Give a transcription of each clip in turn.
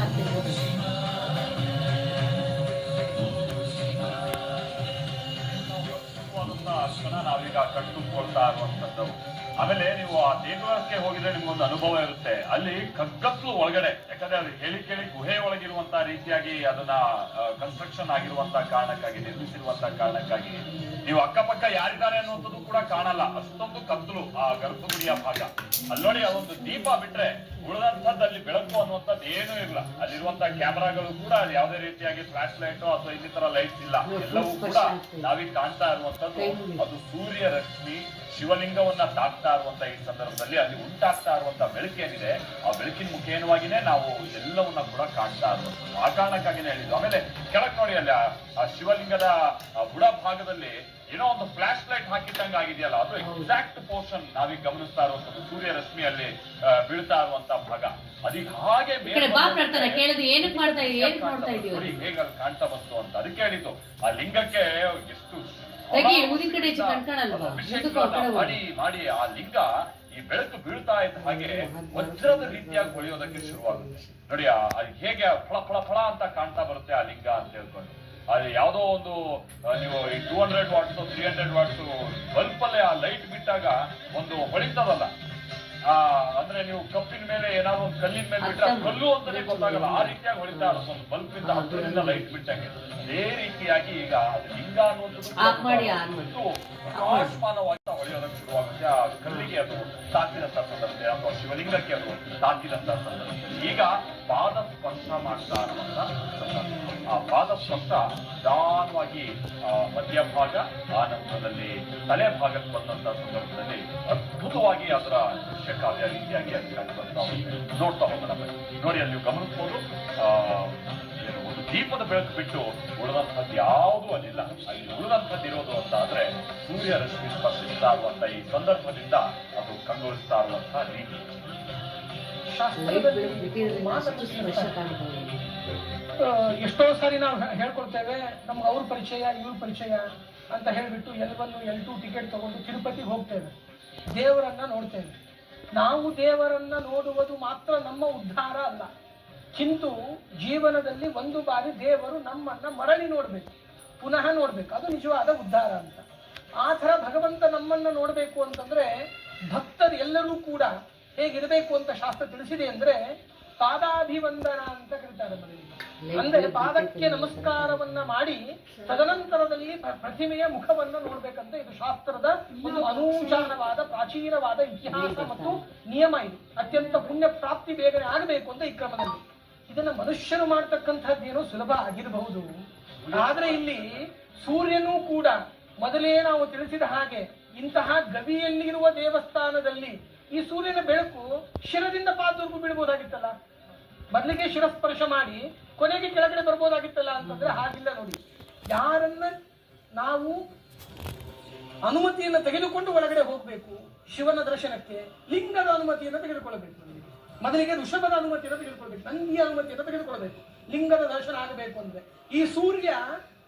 ಆಗ್ತಿರ್ಬೋದು. ನಾವೀಗ ಕಟ್ಟುಕೊಳ್ತಾ ಇರುವಂತದ್ದು. ಆಮೇಲೆ ನೀವು ಆ ದೇಗುಲಕ್ಕೆ ಹೋಗಿದ್ರೆ ನಿಮ್ಗೊಂದು ಅನುಭವ ಇರುತ್ತೆ. ಅಲ್ಲಿ ಕಗ್ಗತ್ತಲು ಒಳಗಡೆ, ಯಾಕಂದ್ರೆ ಅದು ಹೇಳಿ ಕೇಳಿ ಗುಹೆ ಒಳಗಿರುವಂತಹ ರೀತಿಯಾಗಿ ಅದನ್ನ ಕನ್ಸ್ಟ್ರಕ್ಷನ್ ಆಗಿರುವಂತಹ ಕಾರಣಕ್ಕಾಗಿ, ನಿರ್ಮಿಸಿರುವಂತಹ ಕಾರಣಕ್ಕಾಗಿ ನೀವು ಅಕ್ಕಪಕ್ಕ ಯಾರಿದ್ದಾರೆ ಅನ್ನುವಂಥದ್ದು ಕೂಡ ಕಾಣಲ್ಲ. ಅಷ್ಟೊಂದು ಕತ್ತಲು ಆ ಗರ್ಭಗುಡಿಯ ಭಾಗ. ಅಲ್ಲಿ ನೋಡಿ, ಅದೊಂದು ದೀಪ ಬಿಟ್ರೆ ಉಳಿದಂಥದ್ದಲ್ಲಿ ಬೆಳಕು ಅನ್ನುವಂಥದ್ದು ಏನೂ ಇಲ್ಲ. ಅಲ್ಲಿರುವಂತಹ ಕ್ಯಾಮೆರಾಗಳು ಕೂಡ ಯಾವುದೇ ರೀತಿಯಾಗಿ ಫ್ಲಾಶ್ ಲೈಟ್ ಅಥವಾ ಇನ್ನಿತರ ಲೈಟ್ಸ್ ಇಲ್ಲ. ಎಲ್ಲವೂ ಕೂಡ ನಾವೀಗ ಕಾಣ್ತಾ ಇರುವಂತದ್ದು ಅದು ಸೂರ್ಯ ರಶ್ಮಿ ಶಿವಲಿಂಗವನ್ನ ತಾಕ್ತಾ ಇರುವಂತ ಈ ಸಂದರ್ಭದಲ್ಲಿ ಅಲ್ಲಿ ಉಂಟಾಗ್ತಾ ಇರುವಂತ ಬೆಳಕೇನಿದೆ, ಆ ಬೆಳಕಿನ ಮುಖೇನವಾಗಿನೇ ನಾವು ಎಲ್ಲವನ್ನ ಕೂಡ ಕಾಣ್ತಾ ಇರುವಂತದ್ದು. ಆ ಕಾರಣಕ್ಕಾಗಿನೇ ಹೇಳಿದ್ದು. ಆಮೇಲೆ ಕೆಳಗ್ ನೋಡಿ, ಅಲ್ಲಿ ಆ ಶಿವಲಿಂಗದ ಬುಡ ಭಾಗದಲ್ಲಿ ಏನೋ ಒಂದು ಫ್ಲಾಶ್ ಲೈಟ್ ಹಾಕಿದ್ದಂಗೆ ಆಗಿದೆಯಲ್ಲ, ಅದು ಎಕ್ಸಾಕ್ಟ್ ಪೋರ್ಷನ್ ನಾವೀಗ ಗಮನಿಸ್ತಾ ಇರುವಂತದ್ದು. ಸೂರ್ಯ ರಶ್ಮಿಯಲ್ಲಿ ಬೀಳ್ತಾ ಇರುವಂತ ಭಾಗ ಅದೀಗ ಹಾಗೆ ಹೇಗೆ ಕಾಣ್ತಾ ಬಂತು ಅಂತ ಅದಕ್ಕೆ ಹೇಳಿದ್ದು. ಆ ಲಿಂಗಕ್ಕೆ ಎಷ್ಟು ಮಾಡಿ ಆ ಲಿಂಗ ಈ ಬೆಳಕು ಬೀಳ್ತಾ ಇದ್ದ ಹಾಗೆ ವಜ್ರದ ರೀತಿಯಾಗಿ ಹೊಳೆಯೋದಕ್ಕೆ ಶುರುವಾಗುತ್ತೆ ನೋಡಿ. ಹೇಗೆ ಫಳ ಫಳ ಫಳ ಅಂತ ಕಾಣ್ತಾ ಬರುತ್ತೆ ಆ ಲಿಂಗ ಅಂತ ಹೇಳ್ಕೊಂಡು. ಅದು ಯಾವುದೋ ಒಂದು ನೀವು ಈ 200 ವಾಟ್ಸ್ 300 ವಾಟ್ಸ್ ಬಲ್ಪ್ ಅಲ್ಲೇ ಆ ಲೈಟ್ ಬಿಟ್ಟಾಗ ಒಂದು ಹೊಳಿತದಲ್ಲ, ಅಂದ್ರೆ ನೀವು ಕಪ್ಪಿನ ಮೇಲೆ ಏನಾದ್ರು ಒಂದು ಕಲ್ಲಿನ ಮೇಲೆ ಬಿಟ್ಟ ಕಲ್ಲು ಅಂತಾನೆ ಗೊತ್ತಾಗಲ್ಲ, ಆ ರೀತಿಯಾಗಿ ಹೊಳಿತಾ ಇರುತ್ತೆ ಒಂದು ಬಲ್ಪ್ ಇಂದ ಹತ್ತಿರದಿಂದ ಲೈಟ್ ಬಿಟ್ಟಂಗೆ. ಅದೇ ರೀತಿಯಾಗಿ ಈಗ ಅದು ಲಿಂಗ ಅನ್ನುವಂಥದ್ದು ಪ್ರಕಾಶಮಾನವಾಗಿ ಹೊಳೆಯೋದಕ್ಕೆ ಶುರುವಾಗುತ್ತೆ. ಆ ಕಲ್ಲಿಗೆ ಅದು ತಾಕಿದಂತ ಸಂದರ್ಭ ಅಥವಾ ಶಿವಲಿಂಗಕ್ಕೆ ಅದು ತಾಕಿದಂತ ಸಂದರ್ಭದಲ್ಲಿ ಈಗ ಪಾದ ಸ್ಪರ್ಶ ಮಾಡ್ತಾ ಇರುವಂತ ಸಂದರ್ಭ. ಆ ಪಾದ ಸ್ಪರ್ಶ ನಿಧಾನವಾಗಿ ಮಧ್ಯಭಾಗ, ಆ ನಂತರದಲ್ಲಿ ತಲೆ ಭಾಗಕ್ಕೆ ಬಂದಂತ ಸಂದರ್ಭದಲ್ಲಿ ಅದ್ಭುತವಾಗಿ ಅದರ ದೃಶ್ಯ ಕಾವ್ಯ ರೀತಿಯಾಗಿ ಅದು ಕಂಡುಬರ್ತಾ ಹೋಗುತ್ತೆ. ನೋಡ್ತಾ ಹೋಗೋಣ ಬನ್ನಿ. ನೋಡಿ, ಅಲ್ಲಿ ನೀವು ಗಮನಿಸಬಹುದು ಒಂದು ದೀಪದ ಬೆಳಕು ಬಿಟ್ಟು ಉಳಿದಂಥದ್ದು ಯಾವುದೂ ಅಲ್ಲಿಲ್ಲ. ಅಲ್ಲಿ ಉಳಿದಂಥದ್ದು ಇರೋದು ಅಂತ ಆದ್ರೆ ಸೂರ್ಯ ರಶ್ಮಿ ಸ್ಪರ್ಶಿಸ್ತಾ ಇರುವಂತ ಈ ಸಂದರ್ಭದಿಂದ ಅದು ಕಂಗೊಳಿಸ್ತಾ ಇರುವಂತಹ ರೀತಿ. ಎಷ್ಟೋ ಸಾರಿ ನಾವು ಹೇಳ್ಕೊಳ್ತೇವೆ, ನಮ್ಗೆ ಅವ್ರ ಪರಿಚಯ ಇವ್ರ ಪರಿಚಯ ಅಂತ ಹೇಳ್ಬಿಟ್ಟು L1 L2 ಟಿಕೆಟ್ ತಗೊಂಡು ತಿರುಪತಿಗೆ ಹೋಗ್ತೇವೆ, ದೇವರನ್ನ ನೋಡ್ತೇವೆ. ನಾವು ದೇವರನ್ನ ನೋಡುವುದು ಮಾತ್ರ ನಮ್ಮ ಉದ್ಧಾರ ಅಲ್ಲ, ಕಿಂತು ಜೀವನದಲ್ಲಿ ಒಂದು ಬಾರಿ ದೇವರು ನಮ್ಮನ್ನ ಮರಳಿ ನೋಡ್ಬೇಕು, ಪುನಃ ನೋಡ್ಬೇಕು, ಅದು ನಿಜವಾದ ಉದ್ಧಾರ ಅಂತ. ಆ ಥರ ಭಗವಂತ ನಮ್ಮನ್ನ ನೋಡ್ಬೇಕು ಅಂತಂದ್ರೆ ಭಕ್ತರು ಎಲ್ಲರೂ ಕೂಡ ಹೇಗಿರಬೇಕು ಅಂತ ಶಾಸ್ತ್ರ ತಿಳಿಸಿದೆ ಅಂದ್ರೆ ಪಾದಾಭಿವಂದನ ಅಂತ ಕರೀತಾರೆ ಮನೆಯಲ್ಲಿ. ಅಂದ್ರೆ ಪಾದಕ್ಕೆ ನಮಸ್ಕಾರವನ್ನ ಮಾಡಿ ತದನಂತರದಲ್ಲಿ ಪ್ರತಿಮೆಯ ಮುಖವನ್ನ ನೋಡ್ಬೇಕಂತ ಇದು ಶಾಸ್ತ್ರದ ಒಂದು ಅನೂಚಾನವಾದ ಪ್ರಾಚೀನವಾದ ಇತಿಹಾಸ ಮತ್ತು ನಿಯಮ. ಇದು ಅತ್ಯಂತ ಪುಣ್ಯ ಪ್ರಾಪ್ತಿ ಬೇಗನೆ ಆಗಬೇಕು ಅಂತ ಈ ಕ್ರಮದಲ್ಲಿ. ಇದನ್ನ ಮನುಷ್ಯರು ಮಾಡ್ತಕ್ಕಂಥದ್ದೇನೋ ಸುಲಭ ಆಗಿರಬಹುದು, ಆದ್ರೆ ಇಲ್ಲಿ ಸೂರ್ಯನೂ ಕೂಡ ಮೊದಲೇ ನಾವು ತಿಳಿಸಿದ ಹಾಗೆ ಇಂತಹ ಗವಿಯಲ್ಲಿರುವ ದೇವಸ್ಥಾನದಲ್ಲಿ ಈ ಸೂರ್ಯನ ಬೆಳಕು ಶಿರದಿಂದ ಪಾದವರೆಗೂ ಬೀಳ್ಬೋದಾಗಿತ್ತಲ್ಲ, ಮೊದಲಿಗೆ ಶಿರಸ್ಪರ್ಶ ಮಾಡಿ ಕೊನೆಗೆ ಕೆಳಗಡೆ ಬರ್ಬೋದಾಗಿತ್ತಲ್ಲ ಅಂತಂದ್ರೆ ಹಾಗಿಲ್ಲ ನೋಡಿ. ಯಾರನ್ನ ನಾವು ಅನುಮತಿಯನ್ನು ತೆಗೆದುಕೊಂಡು ಒಳಗಡೆ ಹೋಗ್ಬೇಕು ಶಿವನ ದರ್ಶನಕ್ಕೆ, ಲಿಂಗದ ಅನುಮತಿಯನ್ನು ತೆಗೆದುಕೊಳ್ಳಬೇಕು. ಮೊದಲಿಗೆ ಋಷಭದ ಅನುಮತಿಯನ್ನು ತೆಗೆದುಕೊಳ್ಬೇಕು, ನಂದಿಯ ಅನುಮತಿಯನ್ನು ತೆಗೆದುಕೊಳ್ಬೇಕು ಲಿಂಗದ ದರ್ಶನ ಆಗಬೇಕು ಅಂದ್ರೆ. ಈ ಸೂರ್ಯ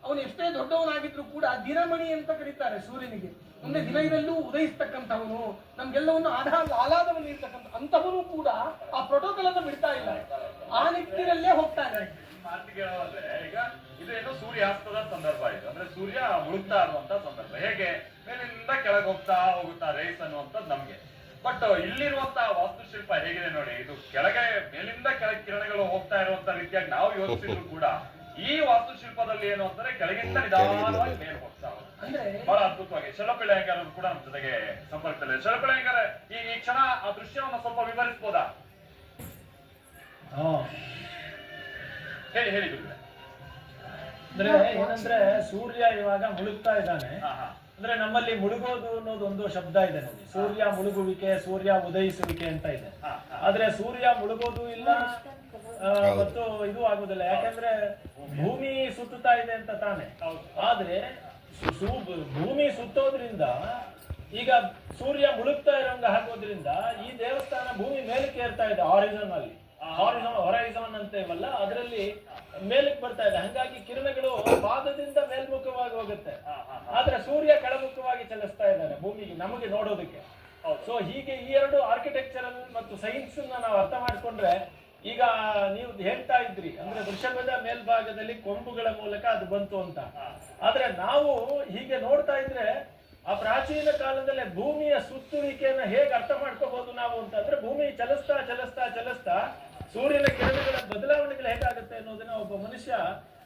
ಅವನು ಎಷ್ಟೇ ದೊಡ್ಡವನಾಗಿದ್ರು ಕೂಡ ದಿನಮಣಿ ಅಂತ ಕರೀತಾರೆ ಸೂರ್ಯನಿಗೆ. ಅಂದ್ರೆ ದಿನದಲ್ಲೂ ಉದಯಿಸ್ತಕ್ಕಂಥವನು, ನಮ್ಗೆಲ್ಲವನ್ನು ಆಹ್ಲಾದವನ್ನು ಇರ್ತಕ್ಕಂಥ ಅಂತವನು ಕೂಡ ಆ ಪ್ರೋಟೋಕಾಲ್ ಅನ್ನು ಬಿಡ್ತಾ ಇಲ್ಲ, ಆ ನಿಟ್ಟಿನಲ್ಲೇ ಹೋಗ್ತಾನೆ. ಈಗ ಇದೇನು ಸೂರ್ಯಾಸ್ತದ ಸಂದರ್ಭ ಇದು, ಅಂದ್ರೆ ಸೂರ್ಯ ಮುಳುಗ್ತಾ ಇರುವಂತ ಸಂದರ್ಭ. ಹೇಗೆ ಮೇಲಿಂದ ಕೆಳಗೆ ಹೋಗುತ್ತಾ ರೇಸ್ ಅನ್ನುವಂಥದ್ದು ನಮ್ಗೆ. ಬಟ್ ಇಲ್ಲಿರುವಂತಹ ವಾಸ್ತುಶಿಲ್ಪ ಹೇಗಿದೆ ನೋಡಿ, ಇದು ಕೆಳಗೆ ಮೇಲಿಂದ ಕೆಳಗೆ ಕಿರಣಗಳು ಹೋಗ್ತಾ ಇರುವಂತ ರೀತಿಯಾಗಿ ನಾವು ಯೋಚಿಸಿದ್ರು ಕೂಡ ಈ ವಾಸ್ತುಶಿಲ್ಪದಲ್ಲಿ ಏನು ಅಂದ್ರೆ ಕೆಳಗಿಂದ ನಿಧಾನವಾಗಿ ಮೇಲೆ ಹೋಗ್ತಾ ಅಂದ್ರೆ ಬಹಳ ಅದ್ಭುತವಾಗಿ. ಶಲಪಿಳ್ಳಿ ಅಯ್ಯಂಗಾರ್ ಕೂಡ ನಮ್ಮ ಜೊತೆಗೆ ಸಂಪರ್ಕದಲ್ಲಿ. ಶಲಪಿಳ್ಳಿ ಅಯ್ಯಂಗಾರ್, ಈ ಕ್ಷಣ ಆ ದೃಶ್ಯವನ್ನು ಸ್ವಲ್ಪ ವಿವರಿಸಬಹುದಾ? ಹೇಳಿ ಹೇಳಿ. ಅಂದ್ರೆ ಏನಂದ್ರೆ ಸೂರ್ಯ ಇವಾಗ ಮುಳುಗ್ತಾ ಇದ್ದಾನೆ. ಅಂದ್ರೆ ನಮ್ಮಲ್ಲಿ ಮುಳುಗೋದು ಅನ್ನೋದು ಒಂದು ಶಬ್ದ ಇದೆ ನೋಡಿ, ಸೂರ್ಯ ಮುಳುಗುವಿಕೆ, ಸೂರ್ಯ ಉದಯಿಸುವಿಕೆ ಅಂತ ಇದೆ. ಆದ್ರೆ ಸೂರ್ಯ ಮುಳುಗೋದು ಇಲ್ಲ ಮತ್ತು ಇದು ಆಗುದಿಲ್ಲ, ಯಾಕಂದ್ರೆ ಭೂಮಿ ಸುತ್ತುತ್ತಾ ಇದೆ ಅಂತ ತಾನೆ. ಆದ್ರೆ ಭೂಮಿ ಸುತ್ತೋದ್ರಿಂದ ಈಗ ಸೂರ್ಯ ಮುಳುಗ್ತಾ ಇರೋಂಗ ಹಾಕೋದ್ರಿಂದ ಈ ದೇವಸ್ಥಾನ ಭೂಮಿ ಮೇಲಕ್ಕೆ ಏರ್ತಾ ಇದೆ. ಹಾರಿಜಾನ್ ಅಲ್ಲಿ ಹೊರೈಜಾನ್ ಅಂತೇವಲ್ಲ, ಅದರಲ್ಲಿ ಮೇಲಕ್ಕೆ ಬರ್ತಾ ಇದೆ. ಹಂಗಾಗಿ ಕಿರಣಗಳು ಪಾದದಿಂದ ಮೇಲ್ಮುಖವಾಗಿ ಹೋಗುತ್ತೆ, ಆದ್ರೆ ಸೂರ್ಯ ಕೆಳಮುಖವಾಗಿ ಚಲಿಸ್ತಾ ಇದ್ದಾನೆ ಭೂಮಿಗೆ, ನಮಗೆ ನೋಡೋದಕ್ಕೆ. ಸೊ ಹೀಗೆ ಈ ಎರಡು ಆರ್ಕಿಟೆಕ್ಚರಲ್ ಮತ್ತು ಸೈನ್ಸ್ ನಾವು ಅರ್ಥ ಮಾಡ್ಕೊಂಡ್ರೆ ಈಗ ನೀವು ಹೇಳ್ತಾ ಇದ್ರಿ ಅಂದ್ರೆ ವೃಷಭದ ಮೇಲ್ಭಾಗದಲ್ಲಿ ಕೊಂಬುಗಳ ಮೂಲಕ ಅದು ಬಂತು ಅಂತ. ಆದ್ರೆ ನಾವು ಹೀಗೆ ನೋಡ್ತಾ ಇದ್ರೆ ಆ ಪ್ರಾಚೀನ ಕಾಲದಲ್ಲೇ ಭೂಮಿಯ ಸುತ್ತುವಿಕೆಯನ್ನ ಹೇಗೆ ಅರ್ಥ ಮಾಡ್ಕೋಬಹುದು ನಾವು ಅಂತಂದ್ರೆ, ಭೂಮಿ ಚಲಿಸ್ತಾ ಚಲಿಸ್ತಾ ಚಲಿಸ್ತಾ ಸೂರ್ಯನ ಕಿರಣಗಳ ಬದಲಾವಣೆಗಳು ಹೇಗಾಗುತ್ತೆ ಅನ್ನೋದನ್ನ ಒಬ್ಬ ಮನುಷ್ಯ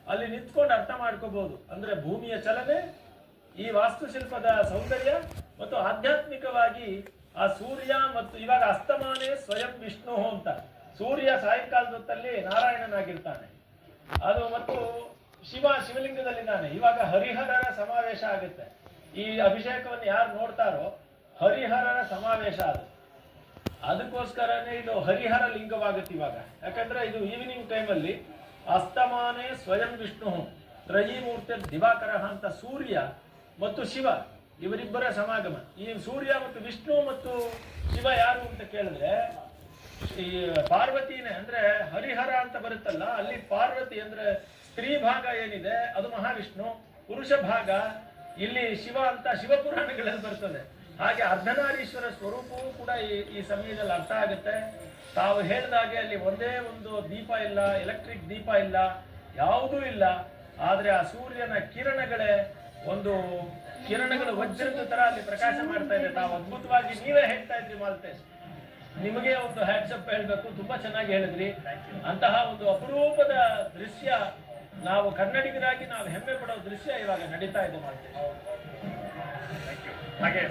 ಅಲ್ಲಿ ನಿಂತ್ಕೊಂಡು ಅರ್ಥ ಮಾಡ್ಕೋಬಹುದು. ಅಂದ್ರೆ ಭೂಮಿಯ ಚಲನೆ, ಈ ವಾಸ್ತುಶಿಲ್ಪದ ಸೌಂದರ್ಯ ಮತ್ತು ಆಧ್ಯಾತ್ಮಿಕವಾಗಿ ಆ ಸೂರ್ಯ ಮತ್ತು ಇವಾಗ ಅಸ್ತಮಾನೇ ಸ್ವಯಂ ವಿಷ್ಣು ಅಂತ, ಸೂರ್ಯ ಸಾಯಂಕಾಲದ ಹೊತ್ತಲ್ಲಿ ನಾರಾಯಣನಾಗಿರ್ತಾನೆ, ಅದು ಮತ್ತು ಶಿವಲಿಂಗದಲ್ಲಿದ್ದಾನೆ. ಇವಾಗ ಹರಿಹರರ ಸಮಾವೇಶ ಆಗುತ್ತೆ. ಈ ಅಭಿಷೇಕವನ್ನು ಯಾರು ನೋಡ್ತಾರೋ ಹರಿಹರರ ಸಮಾವೇಶ ಅದು. ಅದಕ್ಕೋಸ್ಕರನೇ ಇದು ಹರಿಹರ ಲಿಂಗವಾಗುತ್ತೆ ಇವಾಗ. ಯಾಕಂದ್ರೆ ಇದು ಈವ್ನಿಂಗ್ ಟೈಮಲ್ಲಿ ಅಸ್ತಮಾನೇ ಸ್ವಯಂ ವಿಷ್ಣು ತ್ರಯೀ ಮೂರ್ತಿ ದಿವಾಕರ ಅಂತ ಸೂರ್ಯ ಮತ್ತು ಶಿವ ಇವರಿಬ್ಬರ ಸಮಾಗಮ. ಈ ಸೂರ್ಯ ಮತ್ತು ವಿಷ್ಣು ಮತ್ತು ಶಿವ ಯಾರು ಅಂತ ಕೇಳಿದ್ರೆ ಈ ಪಾರ್ವತಿನೇ. ಅಂದ್ರೆ ಹರಿಹರ ಅಂತ ಬರುತ್ತಲ್ಲ, ಅಲ್ಲಿ ಪಾರ್ವತಿ ಅಂದ್ರೆ ಸ್ತ್ರೀ ಭಾಗ ಏನಿದೆ ಅದು ಮಹಾವಿಷ್ಣು, ಪುರುಷ ಭಾಗ ಇಲ್ಲಿ ಶಿವ ಅಂತ ಶಿವಪುರಾಣಗಳಲ್ಲಿ ಬರ್ತದೆ. ಹಾಗೆ ಅರ್ಧನಾರೀಶ್ವರ ಸ್ವರೂಪವೂ ಕೂಡ ಈ ಸಮಯದಲ್ಲಿ ಅರ್ಥ ಆಗುತ್ತೆ. ತಾವು ಹೇಳಿದಾಗೆ ಅಲ್ಲಿ ಒಂದೇ ಒಂದು ದೀಪ ಇಲ್ಲ, ಎಲೆಕ್ಟ್ರಿಕ್ ದೀಪ ಇಲ್ಲ, ಯಾವುದೂ ಇಲ್ಲ. ಆದ್ರೆ ಆ ಸೂರ್ಯನ ಕಿರಣಗಳೇ ಒಂದು ಕಿರಣಗಳು ವಜ್ರದ ತರ ಅಲ್ಲಿ ಪ್ರಕಾಶ ಮಾಡ್ತಾ ಇದೆ. ತಾವು ಅದ್ಭುತವಾಗಿ ನೀವೇ ಹೇಳ್ತಾ ಇದ್ರಿ ಮಾಲ್ತೇಶ್, ನಿಮಗೆ ಒಂದು ಹ್ಯಾಟ್ಸಪ್ ಹೇಳ್ಬೇಕು, ತುಂಬಾ ಚೆನ್ನಾಗಿ ಹೇಳಿದ್ರಿ. ಅಂತಹ ಒಂದು ಅಪರೂಪದ ದೃಶ್ಯ, ನಾವು ಕನ್ನಡಿಗರಾಗಿ ನಾವು ಹೆಮ್ಮೆ ಪಡೋ ದೃಶ್ಯ ಇವಾಗ ನಡೀತಾ ಇದೆ ಮಾಲ್ತೇಶ್. ಹಾಗೆ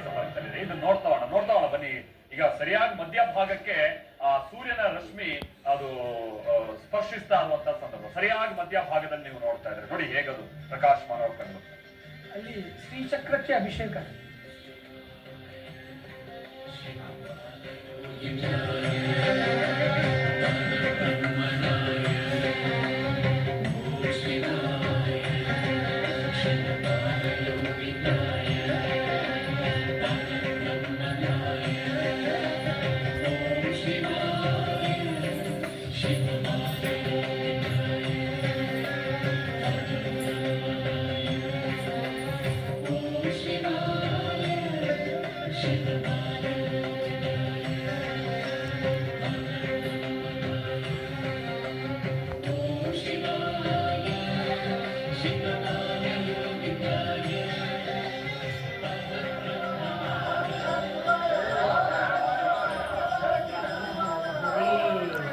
ಇದು ನೋಡ್ತಾ ಬನ್ನಿ. ಈಗ ಸರಿಯಾಗಿ ಮಧ್ಯಭಾಗಕ್ಕೆ ಆ ಸೂರ್ಯನ ರಶ್ಮಿ ಅದು ಸ್ಪರ್ಶಿಸ್ತಾ ಇರುವಂತ ಸಂದರ್ಭ, ಸರಿಯಾಗಿ ಮಧ್ಯಭಾಗದಲ್ಲಿ ನೀವು ನೋಡ್ತಾ ಇದ್ರೆ ನೋಡಿ ಹೇಗದು ಪ್ರಕಾಶಮಾನವಾಗಿ ಕಂಡು. ಅಲ್ಲಿ ಶ್ರೀಚಕ್ರಕ್ಕೆ ಅಭಿಷೇಕ.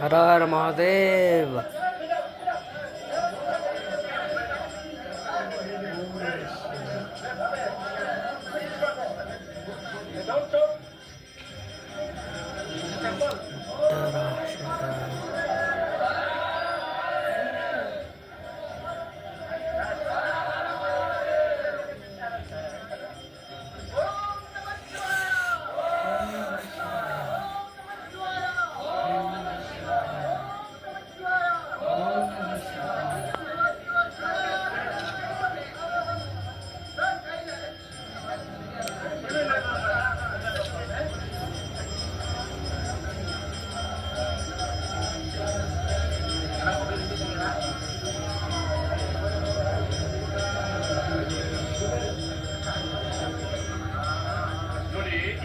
हर हर महादेव।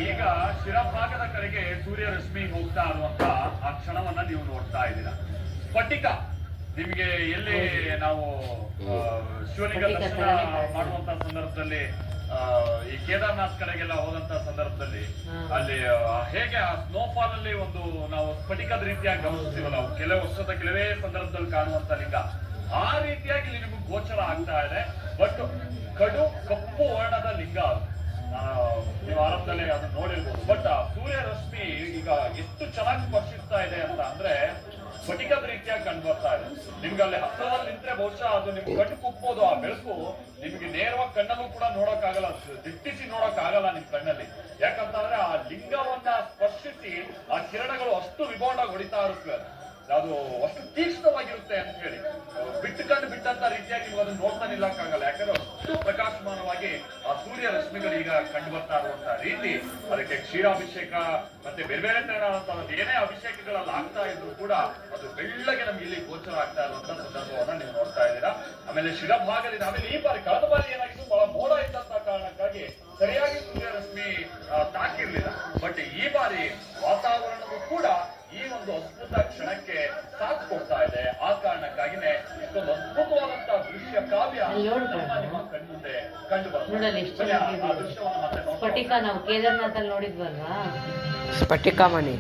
ಈಗ ಶಿರಭಾಗದ ಕಡೆಗೆ ಸೂರ್ಯ ರಶ್ಮಿ ಹೋಗ್ತಾ ಇರುವಂತ ಆ ಕ್ಷಣವನ್ನ ನೀವು ನೋಡ್ತಾ ಇದ್ದೀರಾ. ಸ್ಫಟಿಕ ನಿಮಗೆ ಎಲ್ಲಿ ನಾವು ಶಿವಲಿಂಗ ದರ್ಶನ ಮಾಡುವಂತ ಸಂದರ್ಭದಲ್ಲಿ ಈ ಕೇದಾರ್ನಾಥ್ ಕಡೆಗೆಲ್ಲ ಹೋದಂತ ಸಂದರ್ಭದಲ್ಲಿ ಅಲ್ಲಿ ಹೇಗೆ ಆ ಸ್ನೋಫಾಲ್ ಅಲ್ಲಿ ಒಂದು ನಾವು ಸ್ಫಟಿಕದ ರೀತಿಯಾಗಿ ಗಮನಿಸ್ತೀವಲ್ಲ, ಕೆಲವೇ ಸಂದರ್ಭದಲ್ಲಿ ಕಾಣುವಂತ ಲಿಂಗ ಆ ರೀತಿಯಾಗಿ ಇಲ್ಲಿ ನಿಮಗೆ ಗೋಚರ ಆಗ್ತಾ ಇದೆ. ಬಟ್ ಕಡು ಕಪ್ಪು ವರ್ಣದ ಲಿಂಗ ಅದು. ನೀವು ಆರಂಭದಲ್ಲಿ ಅದನ್ನ ನೋಡಿರ್ಬೋದು. ಬಟ್ ಸೂರ್ಯ ರಶ್ಮಿ ಈಗ ಎಷ್ಟು ಚೆನ್ನಾಗಿ ಸ್ಪರ್ಶಿಸ್ತಾ ಇದೆ ಅಂತ ಅಂದ್ರೆ ಸ್ಫಟಿಕದ ರೀತಿಯಾಗಿ ಕಂಡು ಬರ್ತಾ ಇದೆ. ನಿಮ್ಗೆ ಅಲ್ಲಿ ಹತ್ತಿರದಲ್ಲಿ ನಿಂತ್ರೆ ಬಹುಶಃ ಅದು ನಿಮ್ಗೆ ಕಣ್ಣು ಕುಕ್ಬೋದು. ಆ ಬೆಳಕು ನಿಮ್ಗೆ ನೇರವಾಗಿ ಕಣ್ಣಲ್ಲೂ ಕೂಡ ನೋಡೋಕ್ಕಾಗಲ್ಲ, ದಿಟ್ಟಿಸಿ ನೋಡೋಕ್ಕಾಗಲ್ಲ ನಿಮ್ ಕಣ್ಣಲ್ಲಿ. ಯಾಕಂತಂದ್ರೆ ಆ ಲಿಂಗವನ್ನ ಸ್ಪರ್ಶಿಸಿ ಆ ಕಿರಣಗಳು ಅಷ್ಟು ವಿಭಾಂಡಾಗಿ ಹೊಡಿತಾ ಇರುತ್ತೆ, ಅದು ಅಷ್ಟು ತೀಕ್ಷ್ಣವಾಗಿರುತ್ತೆ ಅಂತ ಹೇಳಿ ಬಿಟ್ಟಂತ ರೀತಿಯಾಗಿ ನೀವು ಅದನ್ನ ನೋಡ್ತಾ ನಿಲ್ಲಕ್ಕಾಗಲ್ಲ. ಯಾಕಂದ್ರೆ ಅಷ್ಟು ಪ್ರಕಾಶಮಾನವಾಗಿ ಆ ಸೂರ್ಯ ರಶ್ಮಿಗಳು ಈಗ ಕಂಡು ಬರ್ತಾ ಇರುವಂತಹ ರೀತಿ, ಅದಕ್ಕೆ ಕ್ಷೀರಾಭಿಷೇಕ ಮತ್ತೆ ಬೇರೆ ಬೇರೆ ತರಹದ ಏನೇ ಅಭಿಷೇಕಗಳಲ್ಲಿ ಆಗ್ತಾ ಇದ್ರು ಕೂಡ ಅದು ಬೆಳ್ಳಗೆ ನಮ್ಗೆ ಇಲ್ಲಿ ಗೋಚರ ಆಗ್ತಾ ಇರುವಂತಹ ಸಂದರ್ಭವನ್ನ ನೀವು ನೋಡ್ತಾ ಇದ್ದೀರಾ. ಆಮೇಲೆ ಶಿರಭಾಗದಿಂದ ಆಮೇಲೆ ಈ ಬಾರಿ ಕಳೆದ ಬಾರಿ ಏನಾಗಿತ್ತು, ಬಹಳ ಮೋಡ ಇದ್ದಂತ ಕಾರಣಕ್ಕಾಗಿ ಸರಿಯಾಗಿ ಸೂರ್ಯ ರಶ್ಮಿ ತಾಕಿರ್ಲಿಲ್ಲ. ಬಟ್ ಈ ಬಾರಿ ವಾತಾವರಣವೂ ಕೂಡ ಈ ಒಂದು ಅದ್ಭುತ ಕ್ಷಣಕ್ಕೆ ಸಾಥ್ ಕೊಡ್ತಾ ಇದೆ. ಆ ಕಾರಣಕ್ಕಾಗಿನೇ ಇಷ್ಟೊಂದು ಅದ್ಭುತವಾದಂತಹ ದೃಶ್ಯ ಕಾವ್ಯ ನಿಮ್ಮ ಕಣ್ಮುಂದೆ ಕಂಡು ನೋಡಲ್ಲ ಎಷ್ಟು ಬರುತ್ತೆ. ಆ ದೃಶ್ಯವನ್ನು ಮತ್ತೆ ನೋಡ್ತಾ ಸ್ಫಟಿಕ ನಾವು ಕೇದಾರ್ನಾಥಲ್ಲಿ ನೋಡಿದ್ವಲ್ವಾ, ಸ್ಫಟಿಕ ಮಣಿ.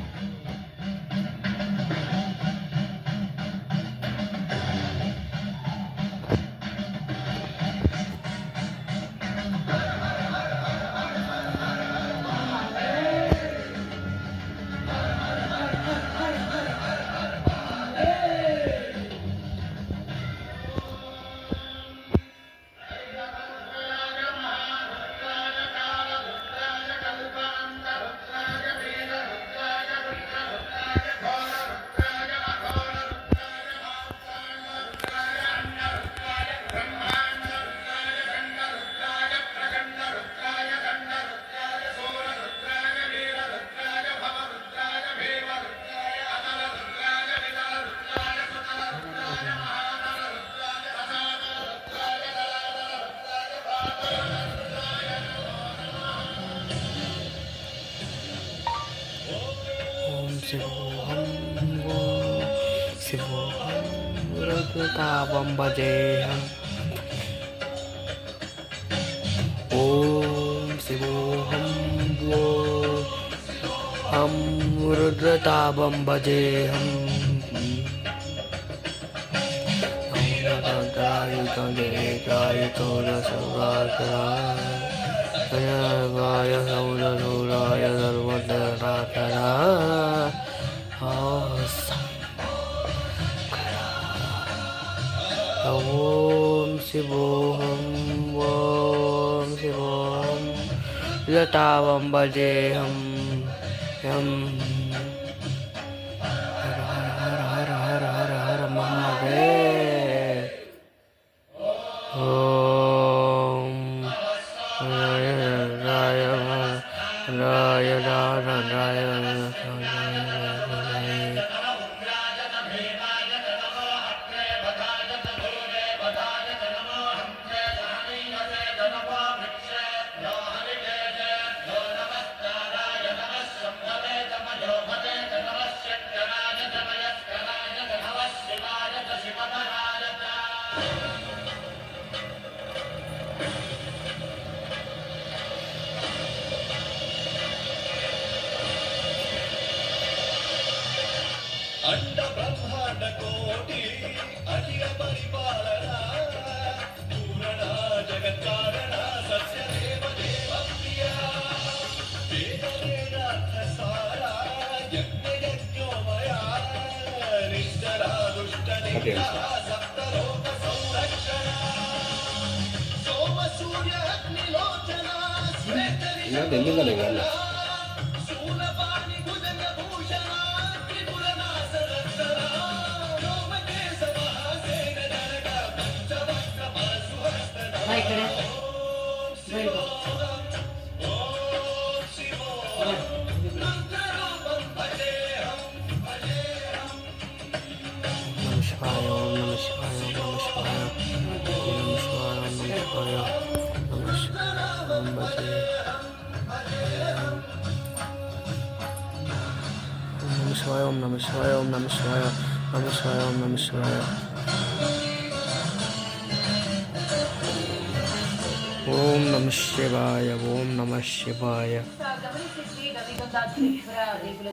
शिवोऽहं रुद्रतापं भजेऽहम् ॐ शिवोऽहं हम रुद्रतापं भजेऽहम् गाय सौरसूराय सर्वधराधरा ॐ शिवोऽहं लतावं भजेऽहं हर हर हर हर हर हर महादेव। अंड ब्रह्मांड कोटि अखिल परिपालन पूरण जगत्कारण सत्य देव देव प्रिय वेद वेदार्थ सारा यज्ञ यज्ञोमया निश्चला दुष्ट निग्रह सप्तलोक संरक्षण सोम सूर्य अग्निलोचना श्वेत शूलपाणि भुजंग भूषण ಈ ಕಡೆ नमः शिवाय ओम नमः शिवाय ओम नमः शिवाय ओम नमः शिवाय ओम नमः शिवाय ओम भजे नमः शिवाय ओम नमः शिवाय ओम नमः शिवाय नमः शिवाय ओम नमः शिवाय ओम नमः शिवाय ओम नमः शिवाय। ಗಮನಿಸಿದ್ವಿ ರವಿಗಂಗಾಧರೇಶ್ವರ ದೇಗುಲ